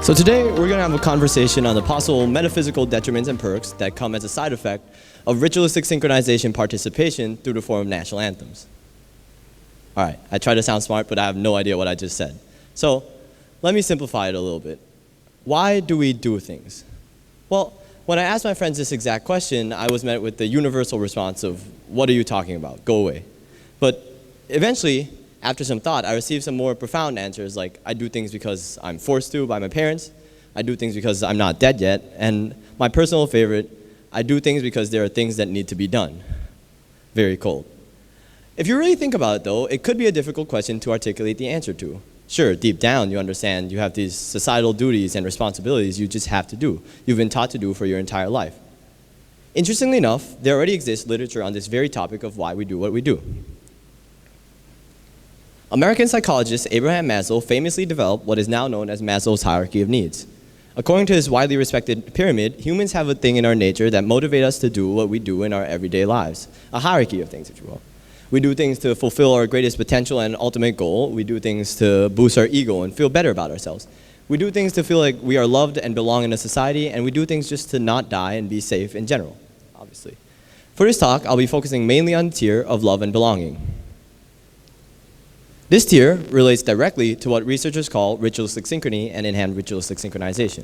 So today we're going to have a conversation on the possible metaphysical detriments and perks that come as a side effect of ritualistic synchronization participation through the form of national anthems. All right, I try to sound smart, but I have no idea what I just said. So let me simplify it a little bit. Why do we do things? Well, when I asked my friends this exact question, I was met with the universal response of, "What are you talking about? Go away." But eventually, after some thought, I received some more profound answers like, I do things because I'm forced to by my parents, I do things because I'm not dead yet, and my personal favorite, I do things because there are things that need to be done. Very cold. If you really think about it though, it could be a difficult question to articulate the answer to. Sure, deep down you understand you have these societal duties and responsibilities you just have to do. You've been taught to do for your entire life. Interestingly enough, there already exists literature on this very topic of why we do what we do. American psychologist Abraham Maslow famously developed what is now known as Maslow's hierarchy of needs. According to his widely respected pyramid, humans have a thing in our nature that motivate us to do what we do in our everyday lives. A hierarchy of things, if you will. We do things to fulfill our greatest potential and ultimate goal. We do things to boost our ego and feel better about ourselves. We do things to feel like we are loved and belong in a society, and we do things just to not die and be safe in general, obviously. For this talk, I'll be focusing mainly on the tier of love and belonging. This tier relates directly to what researchers call ritualistic synchrony and in-hand ritualistic synchronization.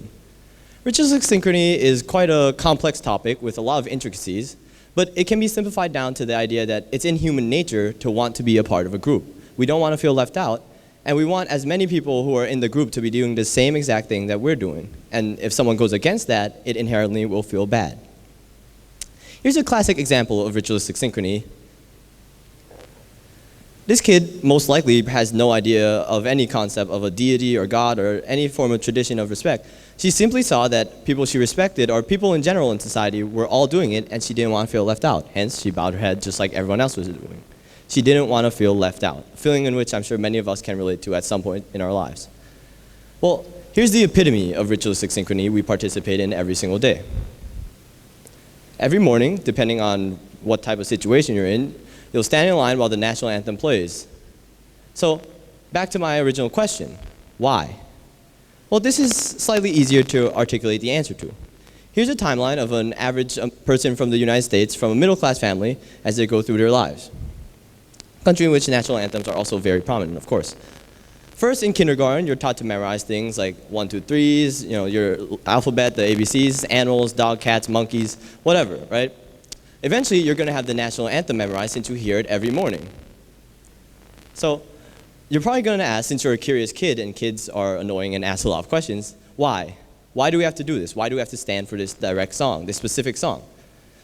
Ritualistic synchrony is quite a complex topic with a lot of intricacies, but it can be simplified down to the idea that it's in human nature to want to be a part of a group. We don't want to feel left out, and we want as many people who are in the group to be doing the same exact thing that we're doing. And if someone goes against that, it inherently will feel bad. Here's a classic example of ritualistic synchrony. This kid most likely has no idea of any concept of a deity or God or any form of tradition of respect. She simply saw that people she respected or people in general in society were all doing it, and she didn't want to feel left out. Hence, she bowed her head just like everyone else was doing. She didn't want to feel left out, a feeling in which I'm sure many of us can relate to at some point in our lives. Well, here's the epitome of ritualistic synchrony we participate in every single day. Every morning, depending on what type of situation you're in, you'll stand in line while the national anthem plays. So, back to my original question, why? Well, this is slightly easier to articulate the answer to. Here's a timeline of an average person from the United States, from a middle-class family, as they go through their lives. A country in which national anthems are also very prominent, of course. First, in kindergarten, you're taught to memorize things like 1, 2, 3s, your alphabet, the ABCs, animals, dog, cats, monkeys, whatever, right? Eventually, you're going to have the national anthem memorized since you hear it every morning. So, you're probably going to ask, since you're a curious kid and kids are annoying and ask a lot of questions, why? Why do we have to do this? Why do we have to stand for this direct song, this specific song?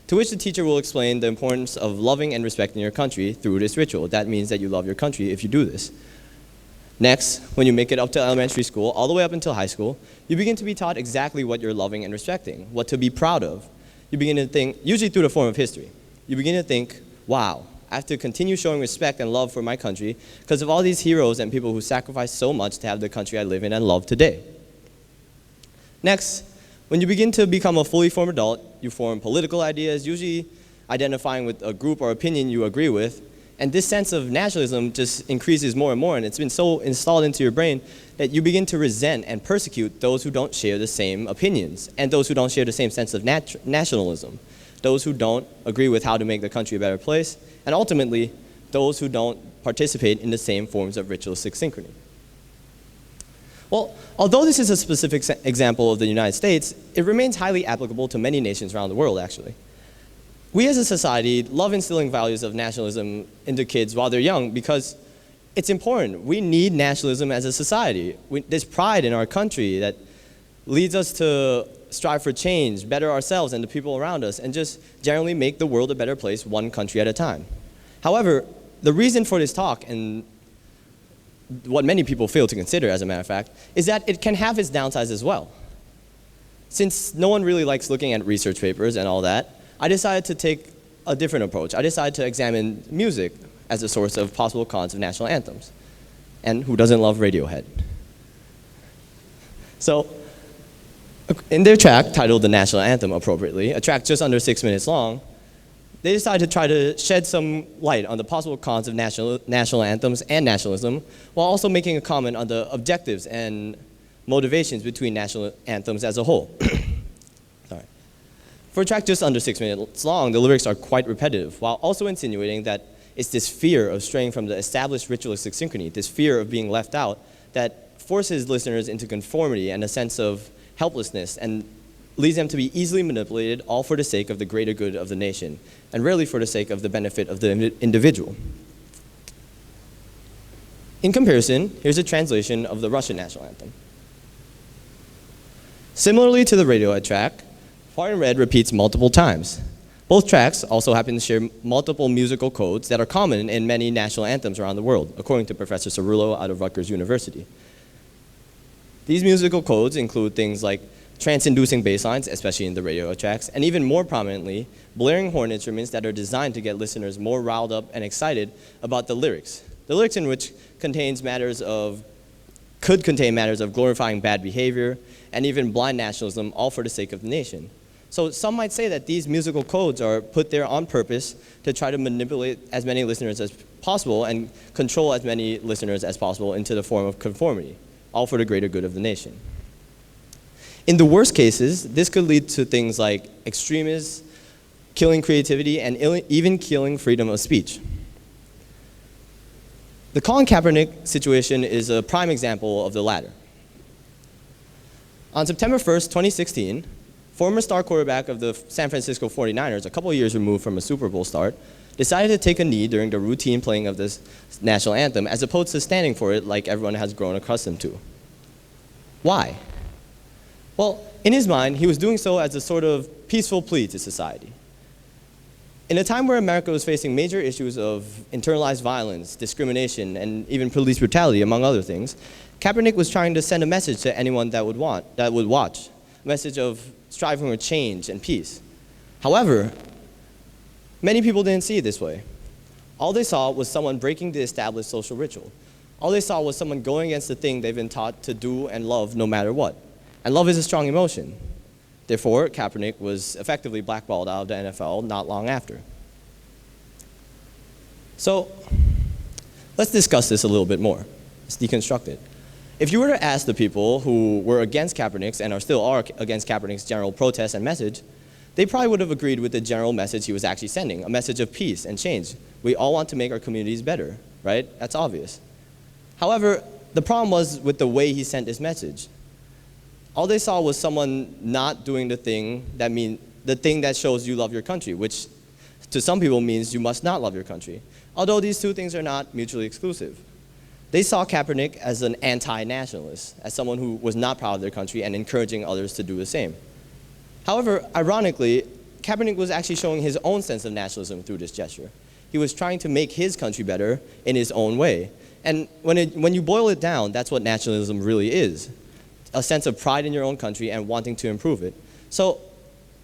To which the teacher will explain the importance of loving and respecting your country through this ritual. That means that you love your country if you do this. Next, when you make it up to elementary school, all the way up until high school, you begin to be taught exactly what you're loving and respecting, what to be proud of. You begin to think, usually through the form of history, you begin to think, wow, I have to continue showing respect and love for my country because of all these heroes and people who sacrificed so much to have the country I live in and love today. Next, when you begin to become a fully formed adult, you form political ideas, usually identifying with a group or opinion you agree with, and this sense of nationalism just increases more and more, and it's been so installed into your brain that you begin to resent and persecute those who don't share the same opinions, and those who don't share the same sense of nationalism, those who don't agree with how to make the country a better place, and ultimately, those who don't participate in the same forms of ritualistic synchrony. Well, although this is a specific example of the United States, it remains highly applicable to many nations around the world, actually. We as a society love instilling values of nationalism into kids while they're young because it's important. We need nationalism as a society. There's pride in our country that leads us to strive for change, better ourselves and the people around us, and just generally make the world a better place one country at a time. However, the reason for this talk, and what many people fail to consider as a matter of fact, is that it can have its downsides as well. Since no one really likes looking at research papers and all that, I decided to take a different approach. I decided to examine music as a source of possible cons of national anthems. And who doesn't love Radiohead? So, in their track, titled The National Anthem appropriately, a track just under 6 minutes long, they decided to try to shed some light on the possible cons of national anthems and nationalism, while also making a comment on the objectives and motivations between national anthems as a whole. Sorry. For a track just under 6 minutes long, the lyrics are quite repetitive, while also insinuating that it's this fear of straying from the established ritualistic synchrony, this fear of being left out, that forces listeners into conformity and a sense of helplessness and leads them to be easily manipulated, all for the sake of the greater good of the nation, and rarely for the sake of the benefit of the individual. In comparison, here's a translation of the Russian national anthem. Similarly to the Radiohead track, Far in Red repeats multiple times. Both tracks also happen to share multiple musical codes that are common in many national anthems around the world, according to Professor Cerullo out of Rutgers University. These musical codes include things like trance-inducing bass lines, especially in the Radiohead tracks, and even more prominently, blaring horn instruments that are designed to get listeners more riled up and excited about the lyrics. The lyrics in which could contain matters of glorifying bad behavior and even blind nationalism, all for the sake of the nation. So some might say that these musical codes are put there on purpose to try to manipulate as many listeners as possible and control as many listeners as possible into the form of conformity, all for the greater good of the nation. In the worst cases, this could lead to things like extremists, killing creativity, and even killing freedom of speech. The Colin Kaepernick situation is a prime example of the latter. On September 1st, 2016, former star quarterback of the San Francisco 49ers, a couple of years removed from a Super Bowl start, decided to take a knee during the routine playing of this national anthem as opposed to standing for it like everyone has grown accustomed to. Why? Well, in his mind, he was doing so as a sort of peaceful plea to society. In a time where America was facing major issues of internalized violence, discrimination, and even police brutality, among other things, Kaepernick was trying to send a message to anyone that would watch, a message of striving for change and peace. However, many people didn't see it this way. All they saw was someone breaking the established social ritual. All they saw was someone going against the thing they've been taught to do and love no matter what. And love is a strong emotion. Therefore, Kaepernick was effectively blackballed out of the NFL not long after. So, let's discuss this a little bit more. Let's deconstruct it. If you were to ask the people who were against Kaepernick's and still are against Kaepernick's general protest and message, they probably would have agreed with the general message he was actually sending, a message of peace and change. We all want to make our communities better, right? That's obvious. However, the problem was with the way he sent this message. All they saw was someone not doing the thing that shows you love your country, which to some people means you must not love your country. Although these two things are not mutually exclusive. They saw Kaepernick as an anti-nationalist, as someone who was not proud of their country and encouraging others to do the same. However, ironically, Kaepernick was actually showing his own sense of nationalism through this gesture. He was trying to make his country better in his own way. And when you boil it down, that's what nationalism really is. A sense of pride in your own country and wanting to improve it. So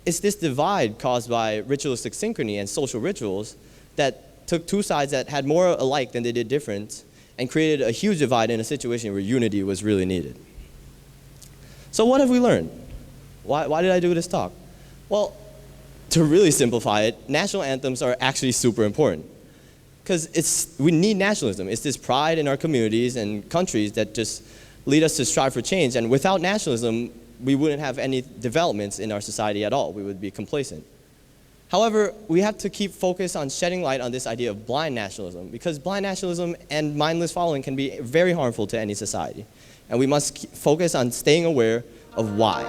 it's this divide caused by ritualistic synchrony and social rituals that took two sides that had more alike than they did different and created a huge divide in a situation where unity was really needed. So what have we learned? Why did I do this talk? Well, to really simplify it, national anthems are actually super important. Because we need nationalism. It's this pride in our communities and countries that just lead us to strive for change. And without nationalism, we wouldn't have any developments in our society at all. We would be complacent. However, we have to keep focus on shedding light on this idea of blind nationalism, because blind nationalism and mindless following can be very harmful to any society. And we must focus on staying aware of why.